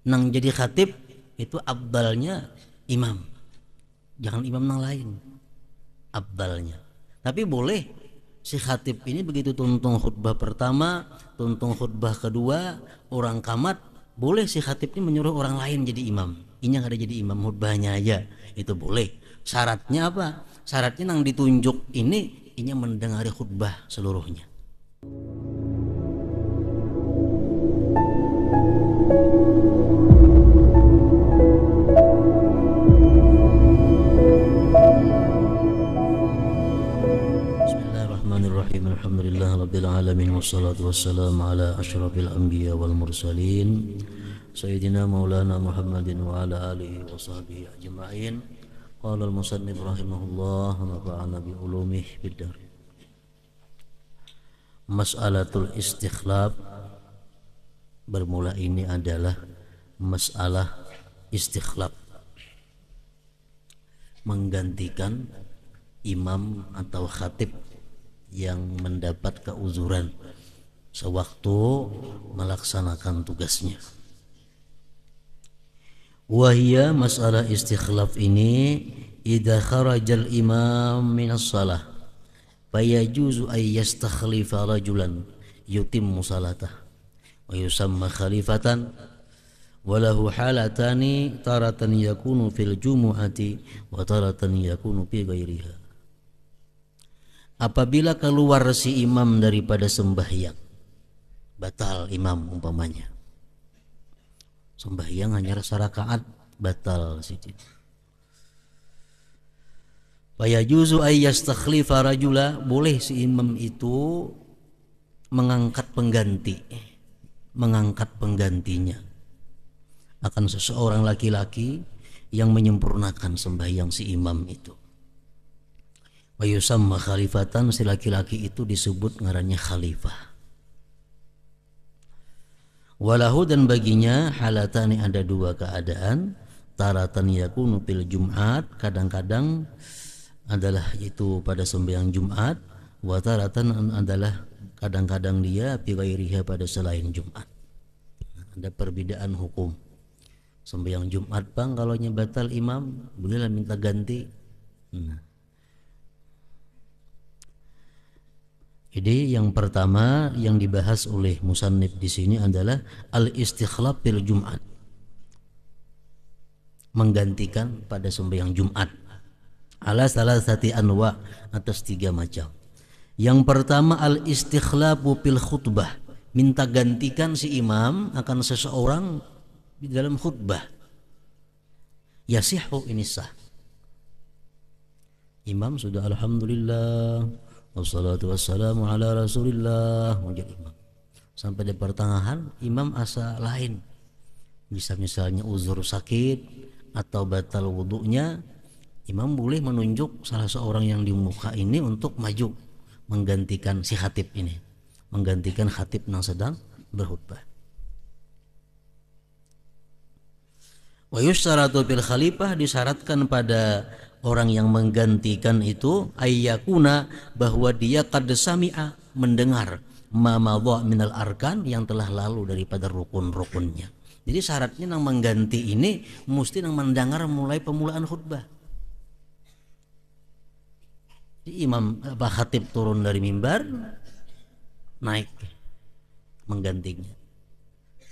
Nang jadi khatib itu abdalnya imam, jangan imam nang lain, abdalnya. Tapi boleh si khatib ini begitu tuntung khutbah pertama, tuntung khutbah kedua, orang kamat, boleh si khatib ini menyuruh orang lain jadi imam. Ini yang ada jadi imam khutbahnya aja, itu boleh. Syaratnya apa? Syaratnya nang ditunjuk ini mendengari khutbah seluruhnya. Bismillahirrahmanirrahim. Alhamdulillah rabbil alamin wassalatu wassalamu ala asyrafil anbiya wal mursalin sayyidina maulana Muhammadin wa ala alihi wa sahbihi ajma'in. Qala al-musannif rahimahullah wa nafa'ana bi ulumih bid-dar. Mas'alatul istikhlaf, bermula ini adalah masalah istikhlaf, menggantikan imam atau khatib yang mendapat keuzuran sewaktu melaksanakan tugasnya. Wahia, masalah istikhlaf ini, idza kharajal imam minas salah fayajuzu ay yastakhlifa rajulan yutimmu salatah wa yusamma khalifatan walahu halatani, taratan yakunu fil jumu'ati wa taratan yakunu fi ghairiha. Apabila keluar si imam daripada sembahyang, batal imam umpamanya. Sembahyang hanya rakaat, batal situ. Fayajuzu ay yastakhlifa rajula, boleh si imam itu mengangkat penggantinya akan seseorang laki-laki yang menyempurnakan sembahyang si imam itu. Wa yusamma khalifatan, si laki-laki itu disebut ngarannya khalifah. Walahu, dan baginya halatani, ada dua keadaan, taratan yakunu fil Jumat, kadang-kadang adalah itu pada sembahyang Jumat, wa taratan adalah kadang-kadang dia fi ghairiha, pada selain Jumat. Ada perbedaan hukum. Sembahyang Jumat bang, kalau batal imam, bolehlah minta ganti. Jadi yang pertama yang dibahas oleh musannif di sini adalah al-istikhlaf bil Jumat, menggantikan pada sembahyang Jumat, ala salasati anwa, atas 3 macam. Yang pertama al-istikhlafu bil khutbah, minta gantikan si imam akan seseorang di dalam khutbah. Yasihhu, ini sah. Imam sudah alhamdulillah wassalatu wassalamu ala rasulillah, menjadi imam. Sampai di pertengahan imam asa lain, bisa misalnya uzur sakit atau batal wudunya, imam boleh menunjuk salah seorang yang di muka ini untuk maju menggantikan si khatib ini, menggantikan khatib yang sedang berkhutbah. Wa yustaratu bil khalifah, disyaratkan pada orang yang menggantikan itu ayyakuna, bahwa dia qad sami'a, mendengar ma madha minal arkan, yang telah lalu daripada rukun-rukunnya. Jadi syaratnya yang mengganti ini mesti yang mendengar mulai pemulaan khutbah. Jadi imam khatib turun dari mimbar, naik menggantinya,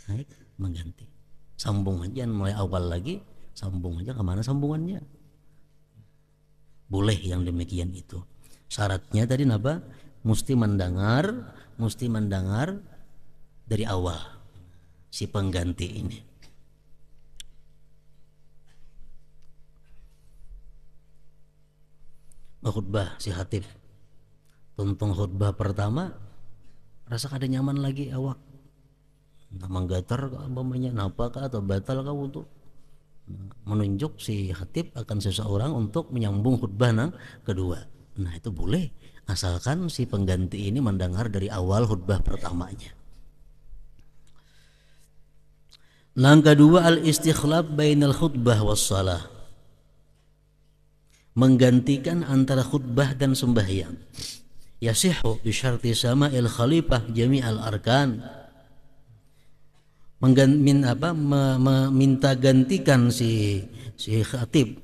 naik mengganti, sambung aja mulai awal lagi, sambung aja kemana sambungannya. Boleh yang demikian itu. Syaratnya tadi apa? Mesti mendengar dari awal si pengganti ini. Khutbah si khatib, tuntung khutbah pertama, rasa kada nyaman lagi awak, menggatar umpamanya, napa kah atau batal kah wudu, menunjuk si khatib akan seseorang untuk menyambung khutbah nang kedua. Nah itu boleh, asalkan si pengganti ini mendengar dari awal khutbah pertamanya. Yang kedua al-istikhlaf bainal khutbah was salah, menggantikan antara khutbah dan sembahyang. Yasihhu bi syarti sama'il khalifah jami'al arkan, meminta gantikan si khatib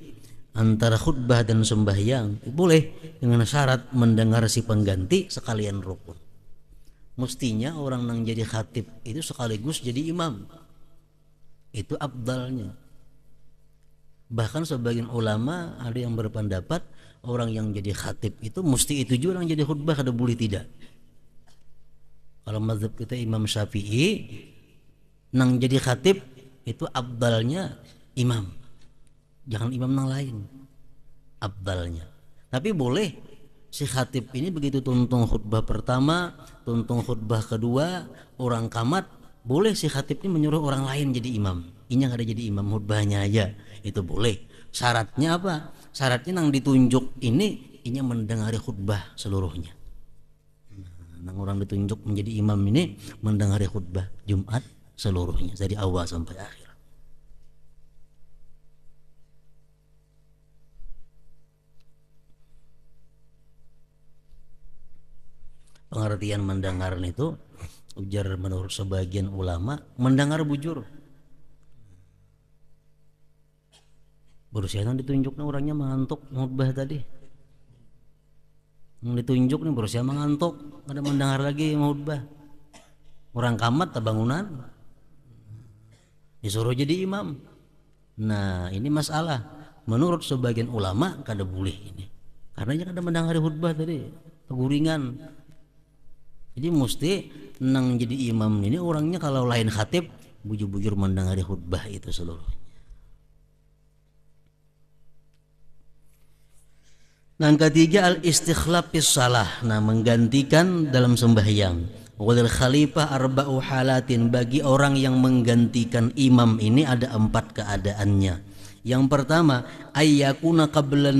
antara khutbah dan sembahyang boleh, dengan syarat mendengar si pengganti sekalian rukun. Mestinya orang yang jadi khatib itu sekaligus jadi imam, itu afdalnya. Bahkan sebagian ulama ada yang berpendapat orang yang jadi khatib itu mesti itu juga yang jadi khutbah, kada boleh tidak. Kalau mazhab kita Imam Syafi'i, nang jadi khatib itu afdalnya imam, jangan imam nang lain, afdalnya. Tapi boleh si khatib ini begitu tuntung khutbah pertama, tuntung khutbah kedua, orang kamat, boleh si khatib ini menyuruh orang lain jadi imam. Ini ada jadi imam khutbahnya aja, itu boleh. Syaratnya apa? Syaratnya nang ditunjuk ini mendengari khutbah seluruhnya. Nang orang ditunjuk menjadi imam ini mendengari khutbah Jumat seluruhnya dari awal sampai akhir. Pengertian mendengar itu ujar menurut sebagian ulama, mendengar bujur. Berusia ditunjuknya orangnya mengantuk khutbah tadi. Ditunjuk nih berusia mengantuk, ada mendengar lagi khutbah. Orang kamat bangunan disuruh jadi imam. Nah, ini masalah. Menurut sebagian ulama kada boleh ini. Karena kada mendengar khutbah tadi, keguringan. Jadi mesti nang jadi imam ini orangnya kalau lain khatib bujur-bujur mendengar khutbah itu seluruhnya. Yang ketiga al-istikhlaf fis shalah, nah menggantikan dalam sembahyang. Walil khalifah arba'u halatin, bagi orang yang menggantikan imam ini ada 4 keadaannya. Yang pertama, ayyakuna qabla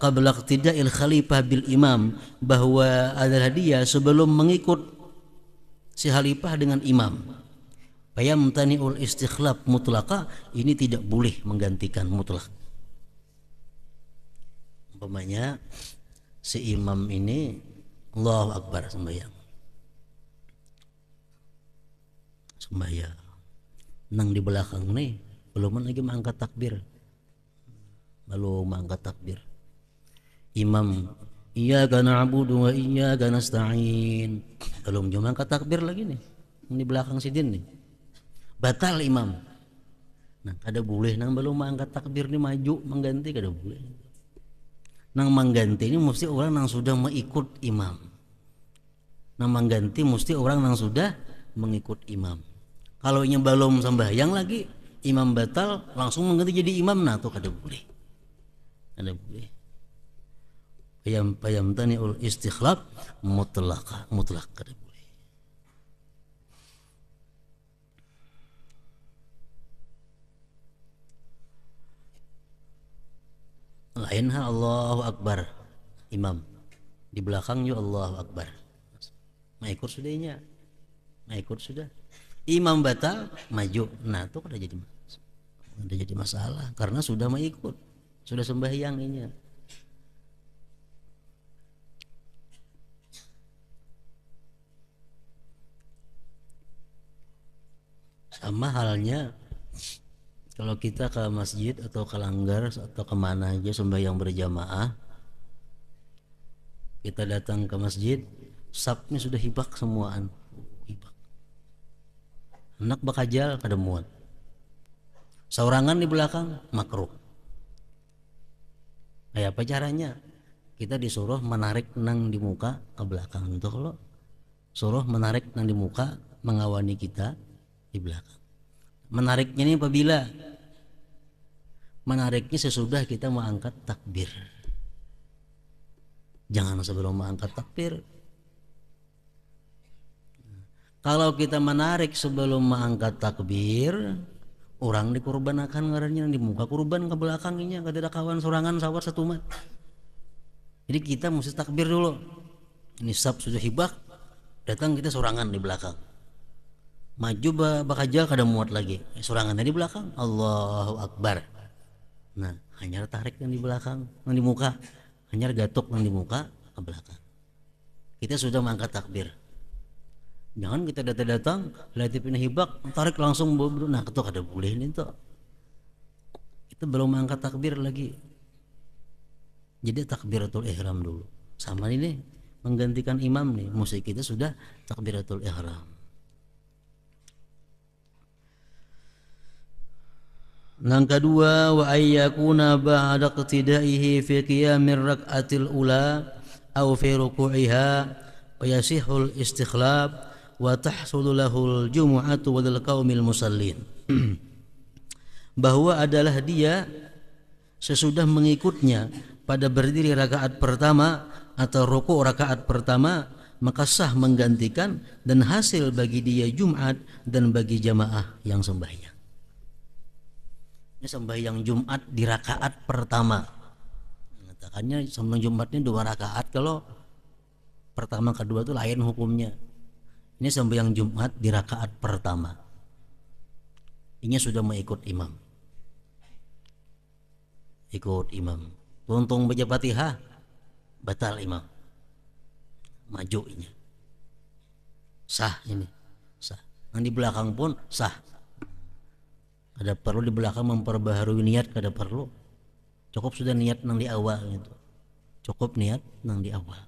iqtida'il khalifah bil imam, bahwa adalah dia sebelum mengikut si khalifah dengan imam. Fayamtani'ul istikhlaf mutlaqa, ini tidak boleh menggantikan mutlak. Umpamanya si imam ini Allahu Akbar sembahyang nang di belakang nih belum lagi mengangkat takbir, imam iyyaka na'budu wa iyyaka nasta'in, belum juga angkat takbir lagi nih di belakang sidin nih, batal imam. Nah kada boleh nang belum mengangkat takbir nih maju mengganti, kada boleh. Nang mengganti ini mesti orang yang sudah mengikut imam. Nang mengganti mesti orang yang sudah mengikut imam. Kalau ini belum sembahyang lagi, imam batal langsung mengganti jadi imam, nah itu kada boleh. Kada boleh. Payam tani'ul istikhlaf mutlak kada boleh. Lain hal Allahu Akbar, imam di belakang yuk Allahu Akbar, mengikut sudahnya, imam batal maju, nah itu kada jadi masalah karena sudah mengikut, sudah sembahyang ini. Sama halnya kalau kita ke masjid atau ke langgar atau kemana aja sembahyang berjamaah, kita datang ke masjid, sapnya sudah hibak semuaan, hibak. Anak bakajal kada muat, saurangan di belakang makruh. Kayak apa caranya? Kita disuruh menarik nang di muka ke belakang, itu kalau suruh menarik nang di muka mengawani kita di belakang. Menariknya ini apabila? Menariknya sesudah kita mengangkat takbir. Jangan sebelum mengangkat takbir. Kalau kita menarik sebelum mengangkat takbir, orang dikurbanakan ngarannya di muka, kurban ke belakangnya, kada ada kawan sorangan sawar satu mat. Jadi kita mesti takbir dulu. Ini sab sudah hibak, datang kita sorangan di belakang. Maju bakajal kada muat lagi, sorangannya di belakang, Allahu Akbar. Nah, hanya tarik yang di belakang, yang di muka, hanya gatuk yang di muka ke belakang. Kita sudah mengangkat takbir. Jangan kita datang lihat pindah hibak tarik langsung nah itu kada boleh nih tuh. Itu belum angkat takbir lagi. Jadi takbiratul ihram dulu. Sama ini menggantikan imam nih, musik kita sudah takbiratul ihram. Yang kedua, wa ayyakuna ba'da iqtidaihi fi qiyamir rak'atil ula aw fi ruku'iha wa yasihul istikhlab wa tahsulu lahul jumu'atu wa lil qaumil musallin. Bahwa adalah dia sesudah mengikutnya pada berdiri rakaat pertama atau rukuk rakaat pertama, maka sah menggantikan dan hasil bagi dia Jumat dan bagi jamaah yang sembahyang. Ini sembahyang Jumat di rakaat pertama. Mengatakannya sembahyang Jumatnya 2 rakaat, kalau pertama kedua itu lain hukumnya. Ini sembahyang Jumat di rakaat pertama. Ini sudah mengikut imam. Ikut imam. Tuntung baca Fatihah, batal imam. Maju ini. Sah ini. Sah. Yang di belakang pun sah. Ada perlu di belakang memperbaharui niat, kada perlu. Cukup sudah niat nang di awal gitu. Cukup niat nang di awal.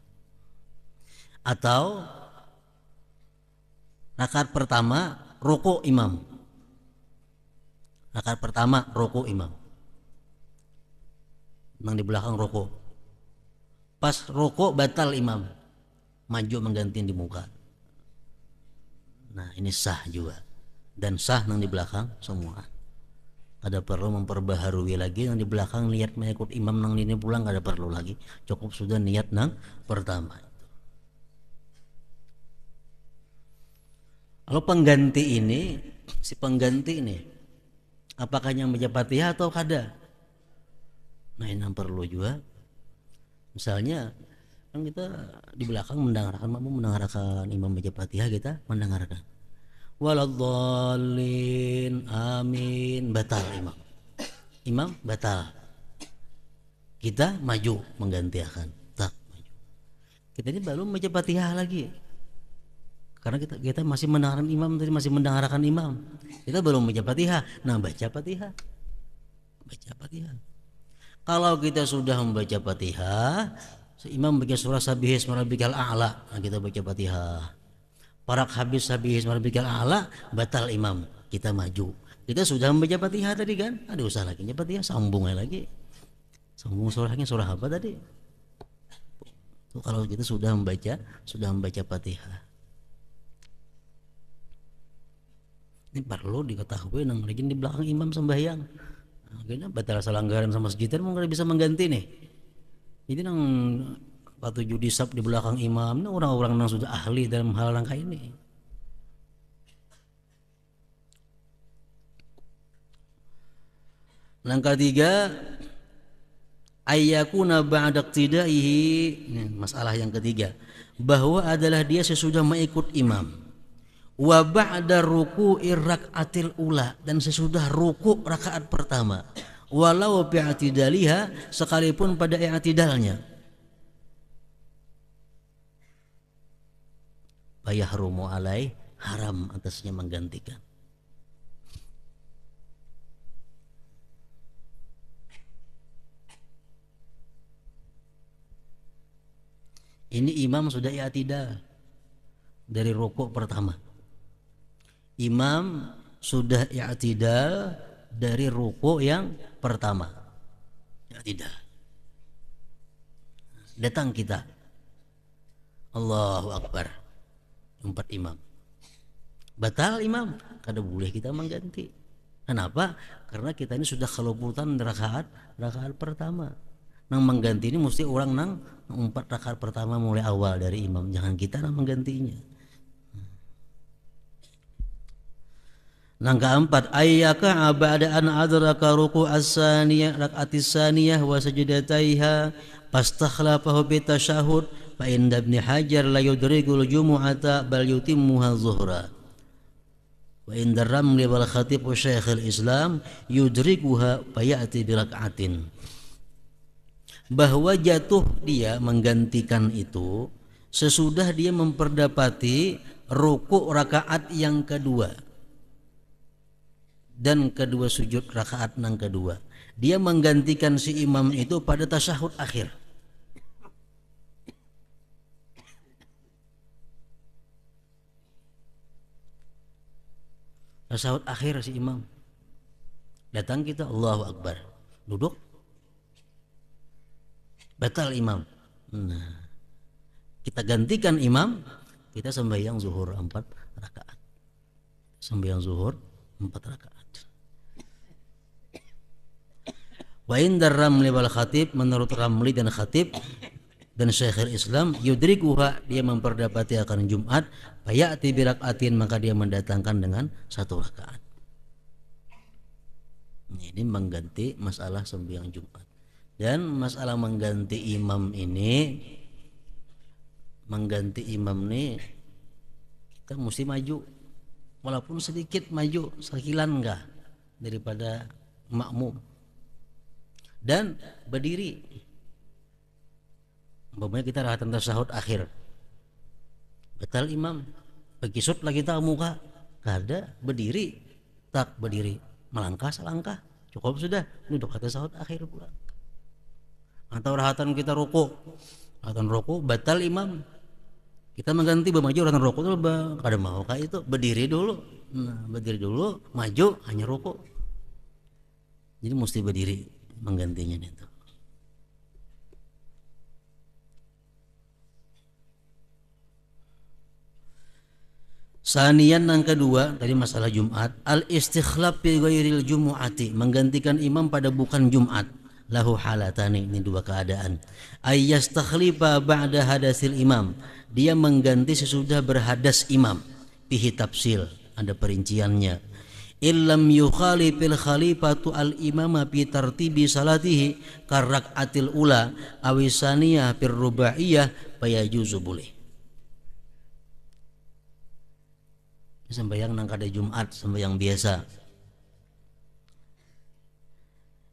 Atau rakaat pertama rukuk imam. Rakaat pertama rukuk imam. Nang di belakang rukuk. Pas rukuk batal imam. Maju mengganti di muka. Nah, ini sah juga. Dan sah nang di belakang semua. Ada perlu memperbaharui lagi yang di belakang niat mengikut imam nang ini pulang, ada perlu lagi. Cukup sudah niat nang pertama. Kalau pengganti ini, si pengganti ini, apakah yang baca Fatihah atau kada? Nah, ini yang perlu juga. Misalnya kan kita di belakang mendengarkan imam baca Fatihah, kita mendengarkan. Waladhdallin, amin, batal imam. Imam batal. Kita maju menggantikan. Tak maju. Kita ini baru baca Fatihah lagi. Karena kita masih mendengarkan imam tadi, masih mendengarkan imam. Kita belum baca Fatihah. Nah, baca Fatihah. Baca Fatihah. Kalau kita sudah membaca Fatihah, imam baca surah Sabbihisma rabbikal a'la, nah kita baca Fatihah. Parak habis Sabbihisma rabbikal a'la, batal imam, kita maju. Kita sudah membaca Fatihah tadi kan? Ada usah lagi baca Fatihah, sambung lagi. Sambung surahnya, surah apa tadi? Tuh, kalau kita sudah membaca Fatihah. Ini perlu diketahui nang lagi di belakang imam sembahyang. Akhirnya batal selanggaran sama sejuta mau nggak bisa mengganti nih. Ini nang waktu judisap di belakang imam, ini orang-orang yang sudah ahli dalam hal langkah ini. Langkah 3, ayyakuna ba'da iqtidaihi. Ini masalah yang ketiga, bahwa adalah dia sesudah mengikut imam. Wa ba'da ruku'ir rak'atil ula, dan sesudah ruku' rakaat pertama, walau bi'atidaliha, sekalipun pada i'tidalnya, bayahrumu alai, haram atasnya menggantikan. Ini imam sudah i'tidal dari ruku' pertama. Imam sudah i'tidal dari ruku' yang pertama. I'tidal. Datang kita, Allahu Akbar, 4 imam. Batal imam, kada boleh kita mengganti. Kenapa? Karena kita ini sudah keluputan rakaat pertama. Nang mengganti ini mesti orang nang 4 rakaat pertama mulai awal dari imam. Jangan kita nang menggantinya. Langkah 4, ayyaka ba'da an adraka ruku' as-saniyah rak'atis saniyah wa sajadataiha fastakhlafahu bi tasyahhud fa inda Ibnu Hajar la yudrikul jumu'ata bal yutimmuha zuhra wa inda Ramli wal Khatib Syekhul Islam yudrikuha fa ya'ti bi rak'atin. Bahwa jatuh dia menggantikan itu sesudah dia memperdapati ruku rakaat yang kedua dan kedua sujud rakaat yang kedua. Dia menggantikan si imam itu pada tasyahud akhir. Tasyahud akhir si imam. Datang kita Allahu Akbar. Duduk. Batal imam. Nah, kita gantikan imam, kita sembahyang zuhur 4 rakaat. Sembahyang zuhur 4 rakaat. Wa indar Ramli wal Khatib, menurut Ramli dan Khatib dan Syekhul Islam, yudrikuha, dia memperdapati akan Jumat, fayati birakaatin, maka dia mendatangkan dengan 1 rakaat. Ini mengganti masalah sembahyang Jumat. Dan masalah mengganti imam ini, kita mesti maju, walaupun sedikit maju, sekilan enggak daripada makmum. Dan berdiri, umpamanya kita rahatan tasyahud akhir, batal imam, bekisut lagi tak muka, kada berdiri, tak berdiri, melangkah selangkah, cukup sudah, duduk tasyahud akhir pula. Atau rahatan kita ruku, batal imam, kita mengganti bermaju rahatan ruku itu kada mau kayak itu, berdiri dulu, berdiri dulu, maju hanya ruku, jadi mesti berdiri menggantinya itu. Sanian yang kedua, tadi masalah Jumat, al-istikhlaf bi ghairil jumu'ati, menggantikan imam pada bukan Jumat. Lahu halatani, ini 2 keadaan. Ayyastakhlifa ba'da hadasil imam, dia mengganti sesudah berhadas imam. Fihi tafsil, ada perinciannya. Illam yukhalifil khalifatu al-imama fi tartibi salatihi karrak'atil ula awisaniyah fir rubaiyah fayajuzu boleh. Sembahyang nang kada Jumat, sembahyang biasa.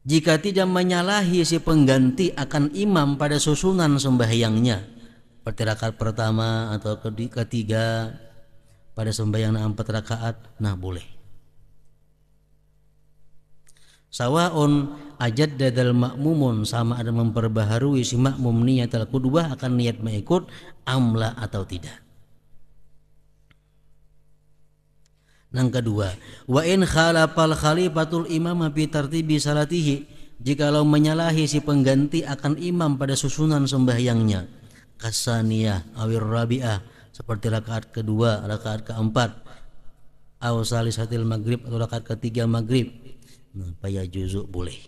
Jika tidak menyalahi si pengganti akan imam pada susunan sembahyangnya, seperti rakaat pertama atau ketiga pada sembahyang 4 rakaat, nah boleh. Sawaun ajaddadal makmumun, sama ada memperbaharui si makmum niat al-qudwah, akan niat mengikut amla atau tidak. Yang kedua, wa in khalafal khalifatul imam bi tartibi salatihi, jikalau menyalahi si pengganti akan imam pada susunan sembahyangnya, kasaniyah awir rabi'ah, seperti rakaat kedua, rakaat keempat, aw salisatil maghrib, atau rakaat ketiga maghrib, nah fayajuzu boleh.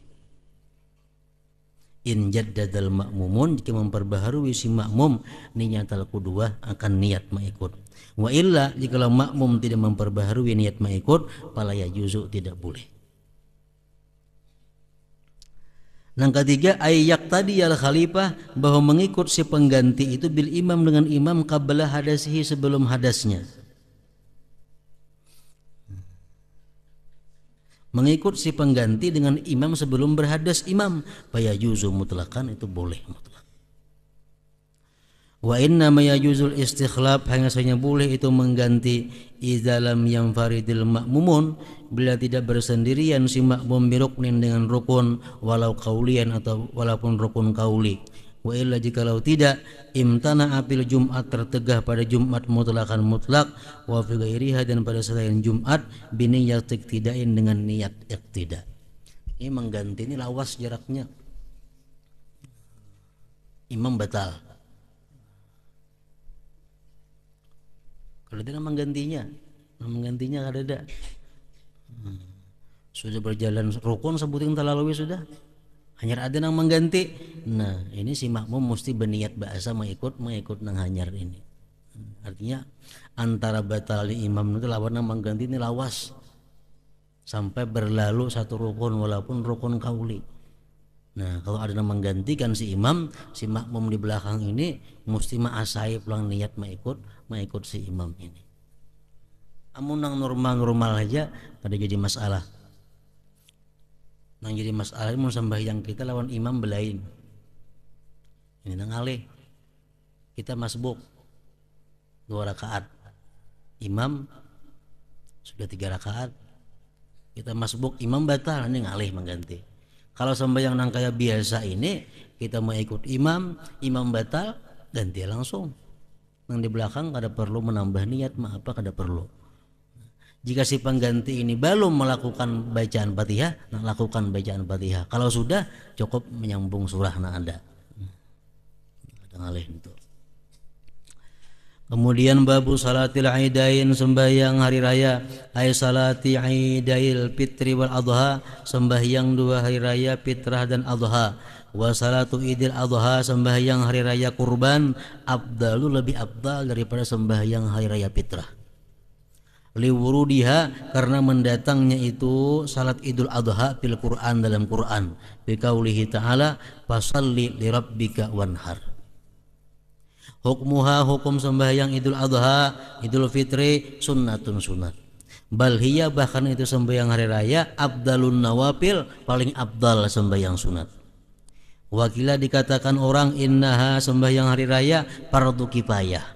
In jaddadal makmumun, jika memperbaharui si makmum niyatal qudwah, akan niat mengikut. Wa illa, jikalau makmum tidak memperbaharui niat mengikut, fala yajuzu, tidak boleh. Yang ketiga, ayyak tadi al khalifah, bahwa mengikut si pengganti itu bil imam, dengan imam, qabla hadasihi, sebelum hadasnya. Mengikut si pengganti dengan imam sebelum berhadas imam, fayajuzu mutlakan, itu boleh mutlak. Wa inna ma yajuzul istikhlaf, hanya saja boleh itu mengganti idalam yang faridil makmumun, bila tidak bersendirian si makmum biruknin, dengan rukun, walau kaulian, atau walaupun rukun kauli. Wa illa, jikalau tidak, imtana apil Jumat, tertegah pada Jumat mutlakan mutlak, wa fi ghairiha, dan pada selain Jumat, biniyat iktidain, dengan niat iktida. Ini mengganti, ini lawas jaraknya, imam batal. Kalau tidak menggantinya kada ada. Sudah berjalan rukun sebutin terlalu sudah, hanyar ada nang mengganti. Nah ini si makmum mesti berniat bahasa mengikut nang hanyar ini. Artinya antara batal di imam itu lawan nang mengganti ini lawas, sampai berlalu 1 rukun walaupun rukun kauli. Nah kalau ada yang menggantikan si imam, si makmum di belakang ini mesti ma'asai pulang niat mengikut si imam ini. Amun nang normal aja kada jadi masalah. Nang jadi masalah mun sembahyang kita lawan imam belain. Ini nang alih kita masbuk 2 rakaat. imam sudah 3 rakaat, kita masbuk imam batal, ini ngalih mengganti. Kalau sembahyang nang kayak biasa ini kita mau ikut imam, imam batal, ganti langsung. Nang di belakang kada perlu menambah niat, apa kada perlu. Jika si pengganti ini belum melakukan bacaan Fatihah, nah lakukan bacaan Fatihah. Kalau sudah cukup menyambung surah nah ada. Ada ngalih itu. Kemudian babu salatil aidain, sembahyang hari raya, ay salati aidail fitri wal adha, sembahyang 2 hari raya fitrah dan adha. Wa salatu idil adha, sembahyang hari raya kurban, afdalu lebih afdal daripada sembahyang hari raya fitrah. Liwurudiha, karena mendatangnya itu salat idul adha fil Quran, dalam Quran, bi qaulihi ta'ala fasalli lirabbika wanhar. Hukmuha, hukum sembahyang idul adha, idul fitri, sunnatun sunat. Bal hiya, bahkan itu sembahyang hari raya, afdalun nawafil, paling afdal sembahyang sunat. Wakila, dikatakan orang, innaha, sembahyang hari raya, fardu kifayah.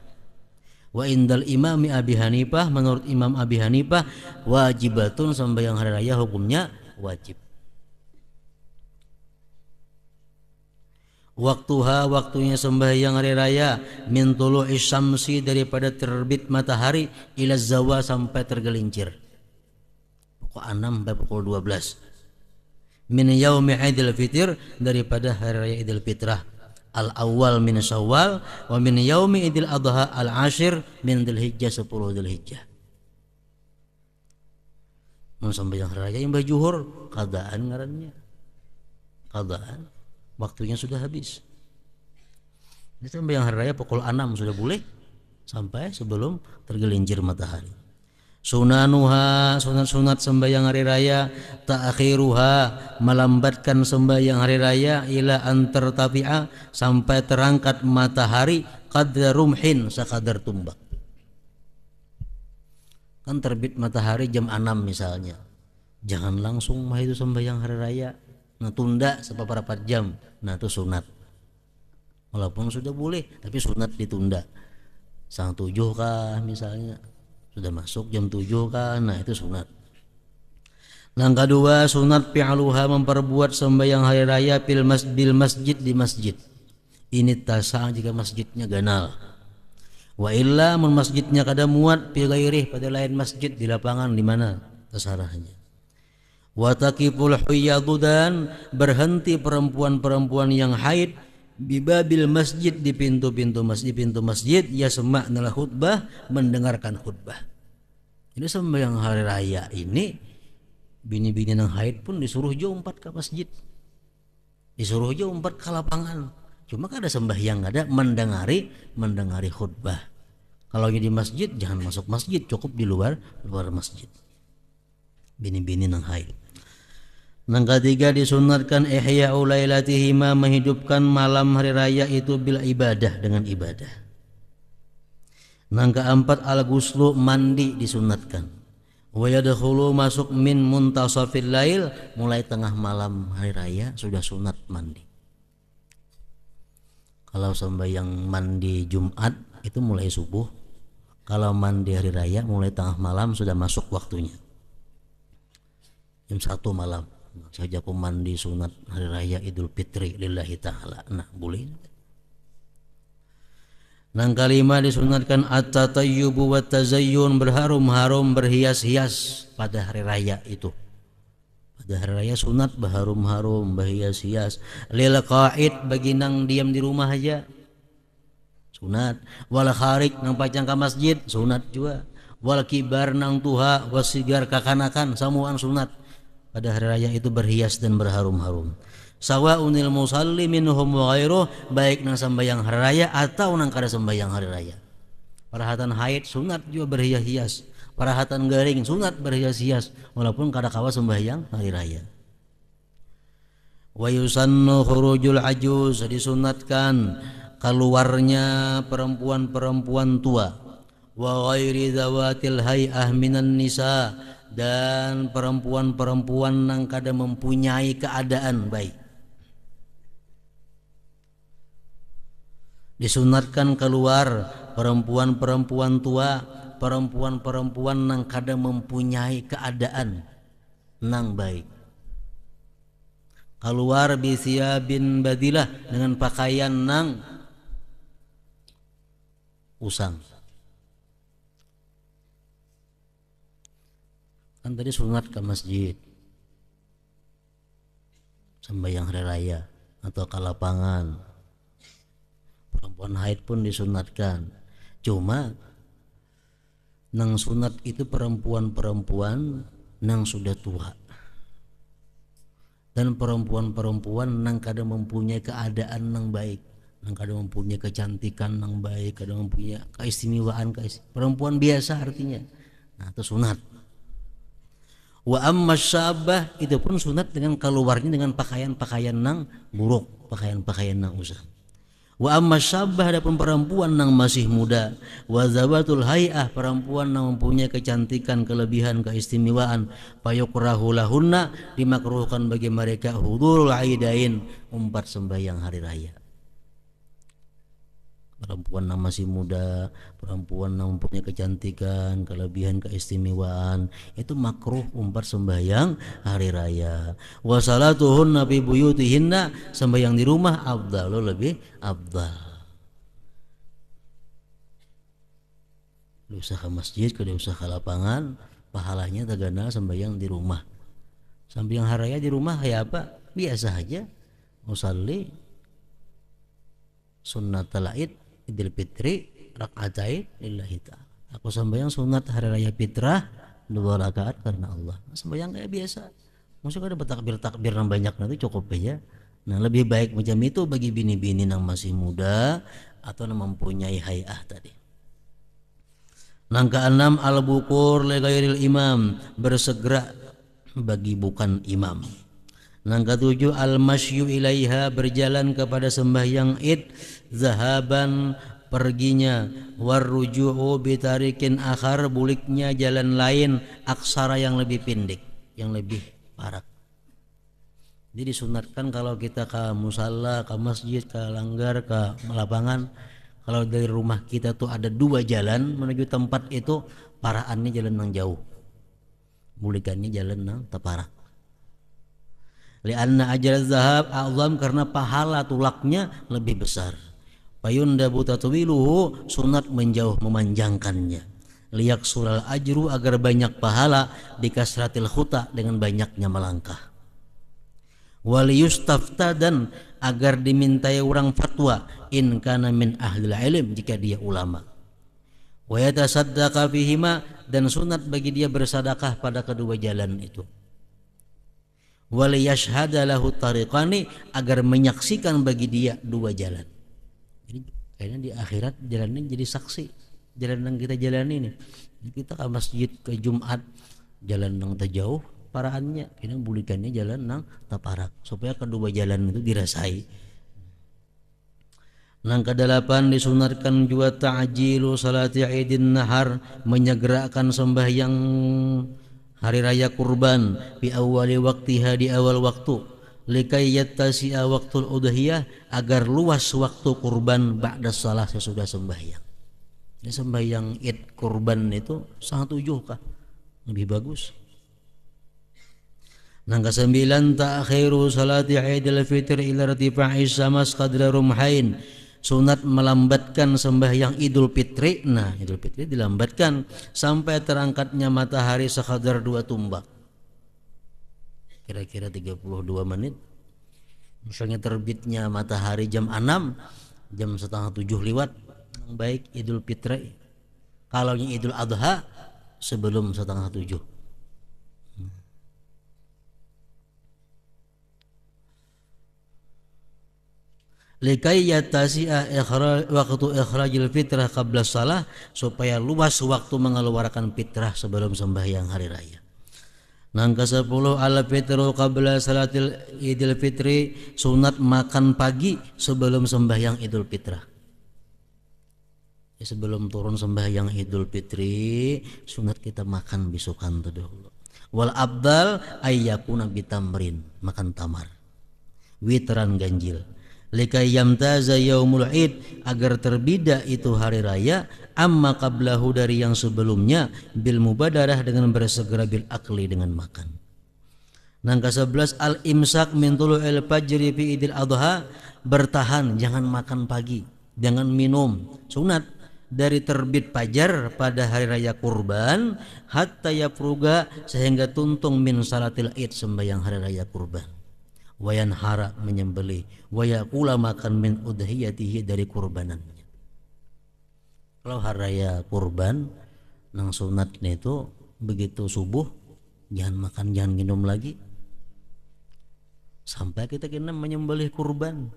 Wa indal imami Abi Hanifah, menurut Imam Abi Hanifah, wajibatun, sembahyang hari raya hukumnya wajib. Waktuha, waktunya sembahyang hari raya, min tulu'is syamsi, daripada terbit matahari, ila zawal, sampai tergelincir, pukul 6 sampai pukul 12. Min yaumi idul fitr, daripada hari raya idul fitrah, al awal min Syawal, wa min yaumi idil adha al ashir min Dzulhijjah, 10 Dzulhijjah. Mun sembahyang hari raya yang bajuhur, qadaan ngarannya, qadaan, waktunya sudah habis. Ini sembahyang hari raya pukul 6 sudah boleh sampai sebelum tergelincir matahari. Sunanuha, sunat-sunat sembahyang hari raya, ta'khiruha, melambatkan sembahyang hari raya, ila antar tafi'a, sampai terangkat matahari, qadra rumhin, sakadar tumbak. Kan terbit matahari jam 6 misalnya, jangan langsung mah itu sembahyang hari raya, nah tunda seberapa jam, nah itu sunat. Walaupun sudah boleh, tapi sunat ditunda. Sang 7 kah misalnya, sudah masuk jam 7 kan, nah itu sunat. Yang kedua, sunat fi'luha, memperbuat sembahyang hari raya bil masjid, di masjid. Ini tasa, jika masjidnya ganal. Wa illa, mun masjidnya kada muat, fi ghairih, pada lain masjid, di lapangan di mana terserahnya. Wa taqiful huyyadu, dan berhenti perempuan-perempuan yang haid, bibabil masjid, di pintu-pintu masjid, ya semakna khutbah, mendengarkan khutbah. Ini sembahyang hari raya ini, bini-bini yang haid pun disuruh jumpat ke masjid, disuruh jumpat ke lapangan. Cuma kada sembahyang, ada mendengari khutbah. Kalau di masjid jangan masuk masjid, cukup di luar masjid. Bini-bini yang haid. Yang ketiga, disunatkan ihya'u lailatihima, menghidupkan malam hari raya itu bil ibadah, dengan ibadah. Yang keempat, al-ghuslu, mandi disunatkan. Wa yadkhulu, masuk min muntasafil lail, mulai tengah malam hari raya sudah sunat mandi. Kalau sembahyang mandi Jumat itu mulai subuh. Kalau mandi hari raya mulai tengah malam sudah masuk waktunya. Jam 1 malam. Saja aku mandi sunat hari raya Idul Fitri lillahi ta'ala, nah boleh. Yang kelima, disunatkan at-tatayyubu wa tazayyun, berharum-harum, berhias-hias pada hari raya itu. Pada hari raya sunat berharum-harum, berhias-hias. Lil qa'id, bagi nang diam di rumah aja sunat. Wal kharij, nang pacang ke masjid sunat juga. Wal kibar, nang tuha, wasigar kakanakan, samuan sunat. Pada hari raya itu berhias dan berharum-harum. Sawa'unil musalli minhum wa ghairuh, baik nang sembahyang hari raya atau nang kada sembahyang hari raya. Parahatan haid sunat juga berhias-hias, parahatan garing sunat berhias-hias, walaupun kada kawa sembahyang hari raya. Wa yusannu khurujul ajuz, disunatkan keluarnya perempuan-perempuan tua. Wa ghairi zawatil hay'ah minan nisa, dan perempuan-perempuan yang kada mempunyai keadaan baik. Disunatkan keluar perempuan-perempuan tua perempuan-perempuan nang kada mempunyai keadaan nang baik. Keluar bisiyabin badilah dengan pakaian nang usang. Kan tadi sunat ke masjid sembahyang hari raya atau ke lapangan. Perempuan haid pun disunatkan. Cuma nang sunat itu perempuan-perempuan nang sudah tua dan perempuan-perempuan nang kada mempunyai keadaan nang baik, nang kada mempunyai kecantikan nang baik, kada mempunyai keistimewaan, perempuan biasa artinya. Nah, itu sunat. Wa amma syabah itu pun sunat dengan keluarnya dengan pakaian-pakaian nang buruk, pakaian-pakaian nang usang. Wa amma syabah adapun perempuan nang masih muda, wa zawatul hay'ah perempuan nang mempunyai kecantikan, kelebihan, keistimewaan, fayukrahu lahunna dimakruhkan bagi mereka hudurul aidain umpat sembahyang hari raya. Perempuan yang masih muda, perempuan yang mempunyai kecantikan, kelebihan, keistimewaan, itu makruh umpat sembahyang hari raya. Wa salatuhunna fi buyutihinna, sembahyang di rumah afdalu, lebih afdal. Usah ke masjid, kada usah ke lapangan, pahalanya tagana sembahyang di rumah. Sembahyang hari raya di rumah kayak apa? Biasa aja. Usalli sunnatul Id Idul Fitri rakaatain lillahi ta'ala. Aku sembahyang sunat hari raya fitrah 2 rakaat karena Allah. Sembahyang kayak biasa. Maksudnya ada bertakbir-takbir yang banyak nanti cukup aja. Nah, lebih baik macam itu bagi bini-bini yang masih muda atau yang mempunyai hay'ah tadi. Nang keenam al-bukur li ghairil imam, bersegera bagi bukan imam. Nang ketujuh al-masyu ilaiha, berjalan kepada sembahyang id, zahaban perginya, warruju'u bitarikin akhar, buliknya jalan lain, aksara yang lebih pendek, yang lebih parak. Jadi disunatkan kalau kita ke musalla, ke masjid, ke langgar, ke lapangan, kalau dari rumah kita tuh ada 2 jalan menuju tempat itu, paraannya jalan yang jauh, bulikannya jalan yang teparak. Lianna ajal zahab a'zam, karena pahala tulaknya lebih besar. Fayundabu tatwiluhu, sunat menjauh memanjangkannya. Liyak sural ajru, agar banyak pahala, dikasratil khuta, dengan banyaknya melangkah. Waliyustafta, dan agar dimintai orang fatwa, in kana min ahlil ilm, jika dia ulama. Wa yatasaddaqa fihima, dan sunat bagi dia bersedekah pada kedua jalan itu. Waliyashhada lahu tariqani, agar menyaksikan bagi dia 2 jalan. Jadi kayaknya di akhirat jalannya jadi saksi, jalan yang kita jalani ini. Kita ke masjid, ke Jumat, jalan yang terjauh, paraannya kayaknya bulikannya jalan yang taparak, supaya kedua jalan itu dirasai. Nang ke-8 disunatkan juga ta'jilu salati idin nahar, menyegerakan sembahyang hari raya kurban, bi awali waktiha, di awal waktu, likai yattasi'a waktul udhiyah, agar luas waktu kurban ba'da salah, sesudah sembahyang. Ini sembahyang id kurban itu sangat 7 kah? Lebih bagus. Nang ke-9 ta'khiru salati idil fitr ila irtifa'i samas qadra rumhain, sunat melambatkan sembahyang Idul Fitri. Nah, Idul Fitri dilambatkan sampai terangkatnya matahari sekadar 2 tumbak, kira-kira 32 menit. Misalnya terbitnya matahari jam 6, jam setengah 7 lewat, baik Idul Fitri. Kalau Idul Adha sebelum setengah 7. Likai yatasi'a waktu ikhrajil fitrah qabla salah, supaya luas waktu mengeluarkan fitrah sebelum sembahyang hari raya. Nang ke-10 al fitru qabla salatil idul fitri, sunat makan pagi sebelum sembahyang idul fitrah. Sebelum turun sembahyang idul fitri, sunat kita makan besokan tu dahulu. Wal abdal ayyakuna bitamrin, makan tamar, witran ganjil. likai yamtaza yaumul id, agar terbeda itu hari raya, amma qablahu dari yang sebelumnya, bil mubadarah dengan bersegera, bil akli dengan makan. Nang ke-11 al imsak min tulu'il fajri fi idil adha, bertahan jangan makan pagi, jangan minum, sunat dari terbit fajar pada hari raya kurban hatta yafruga, sehingga tuntung min salatil id, sembahyang hari raya kurban, wayan hara menyembelih, wayakula makan min udhiyatihi dari kurbanannya. Kalau hari raya kurban nang sunatnya itu begitu subuh jangan makan jangan minum lagi sampai kita kena menyembelih kurban,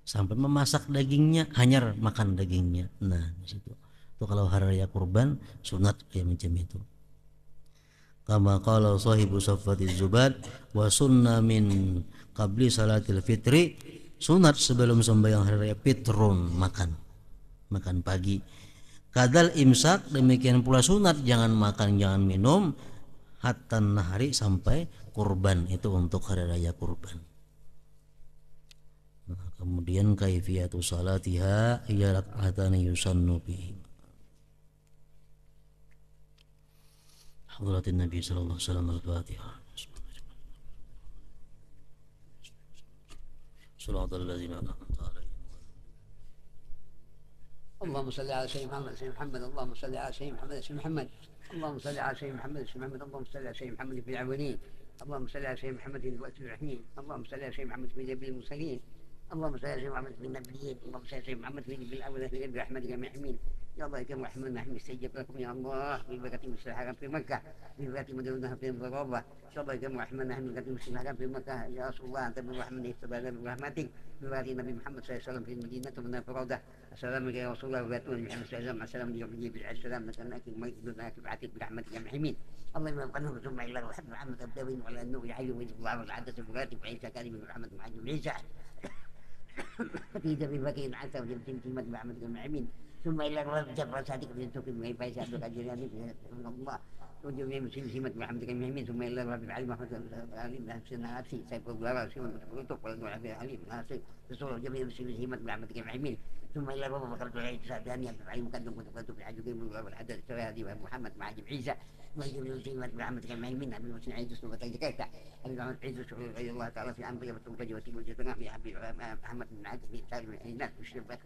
sampai memasak dagingnya, hanyar makan dagingnya. Nah di situ itu kalau hari raya kurban sunat kayak macam itu. Kama qala sahibu Saffatiz Zubad wa sunna min qabli salatil fitri, sunat sebelum sembahyang hari raya fitrun, makan pagi. Kadal imsak, demikian pula sunat jangan makan jangan minum hatta nahari, sampai kurban, itu untuk hari raya kurban. Nah, kemudian kaifiyatu salatiha hiya rak'atan yusannu bihi. Hadratin Nabi sallallahu alaihi wasallam, al-Fatihah. Shiratal ladzina an'amta alaihim. اللهم صل على سيدنا محمد سيدنا محمد اللهم صل على سيدنا محمد سيدنا محمد اللهم صل على سيدنا محمد سيدنا محمد اللهم صل على سيدنا محمد في الأولين اللهم صل على سيدنا محمد في الوقت الرحيم اللهم صل على سيدنا محمد في نبي المرسلين اللهم صل على سيدنا محمد في النبيين اللهم صل على سيدنا محمد في الأول في برحمتك يا محمين يا الله يا رحمن الرحيم استجب لكم يا الله ببركة مسجد الحرام في مكة ببركة مدينة في المضربة يا الله يا رحمن الرحيم ببركة مسجد الحرام في مكة يا رسول الله أنت بالرحمن استبدل برحمتك ببركة النبي محمد صلى الله عليه وسلم في المدينة ومن الفرودة السلام عليك يا رسول الله وبركاته محمد صلى الله عليه وسلم السلام عليكم السلام نسألك الملك دونك بعتك برحمتك يا محمين اللهم يبقى ثم إلى الحب محمد أبدوين ولا أنه يحيي ويجب الله والعدة براتب عيسى كريم محمد محمد عيسى في دبي بكين عسى وجبتين كلمة محمد المعمين ثم إلى الرب جبر صادق من سوق من فايسة عبد القادر من الله وجب يمسي سمة محمد المعمين ثم إلى الرب علي محمد العليم نفسنا ناسي سيف الله سيما تقولتك ولا نعبي العليم ناسي رسول جب يمسي سمة محمد المعمين ثم إلى الرب فقرت العيد سادانيا بعلم مقدم وتقدم في العجوبين من الله والحدث سوى هذه محمد مع عيسى ويجب يمسي محمد المعمين أبي المسلم عيد سنة وتجكيتا أبي محمد عيد سنة غير الله تعالى في أنبياء وتنفج وتبوج وتنفج في حبيب محمد بن عبد في سالم الناس والشربة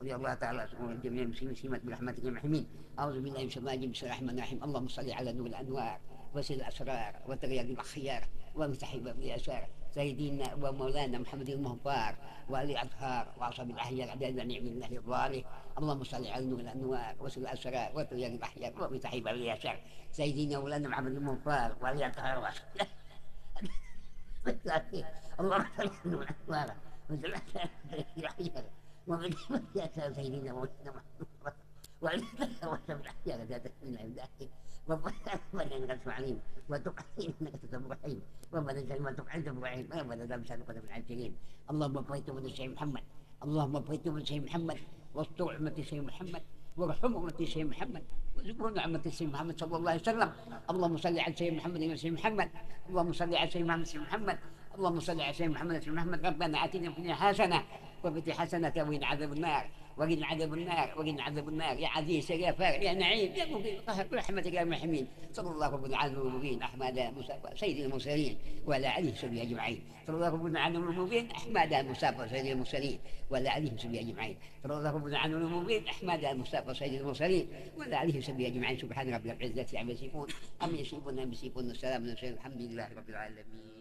ولي الله تعالى سبحانه الجميع المسلمين سيمة برحمتك يا محمين أعوذ بالله من الشيطان الرجيم بسم الله الرحمن الرحيم اللهم صل على نور الأنوار وسيل الأسرار وترياق الأخيار ومستحب بالأسرار سيدنا ومولانا محمد المهبار وآل أطهار وأصحاب الأحياء أعداء نعم الله الظالم اللهم صل على نور الأنوار وسيل الأسرار وترياق الأحيار ومستحب بالأسرار سيدنا ومولانا محمد المهبار وآل أطهار وأصحاب اللهم صل على نور الأنوار وسيل الأحيار ومن يأتى سيدنا مولانا محمد وعلى وسلم الأحياء ذات من عباده ربنا إنك تسمعين وتقعين إنك تسمع رحيم ربنا سلم وتقعين تسمع رحيم ربنا لا مسألة قدم العاجلين اللهم بقيت من الشيخ محمد اللهم بقيت من الشيخ محمد واستر أمة الشيخ محمد وارحم أمة الشيخ محمد واذكرنا أمة الشيخ محمد صلى الله عليه وسلم اللهم صل على سيدنا محمد الشيخ محمد اللهم صل على سيدنا محمد الشيخ محمد اللهم صل على سيدنا محمد الشيخ محمد ربنا آتنا في الدنيا حسنة وفي حسنة وقنا عذاب النار وقنا عذاب النار وقنا عذاب النار يا عزيز يا غفار يا نعيم يا مبين قهر برحمتك يا محمين صلى الله رب العالمين المبين أحمد مصطفى سيد المرسلين وعلى آله وصحبه أجمعين صلى الله رب العالمين المبين أحمد مصطفى سيد المرسلين وعلى آله وصحبه أجمعين صلى الله رب العالمين المبين أحمد مصطفى سيد المرسلين وعلى آله وصحبه أجمعين سبحان رب العزة عما يصفون أم يصفون أم يصفون السلام على الحمد لله رب العالمين.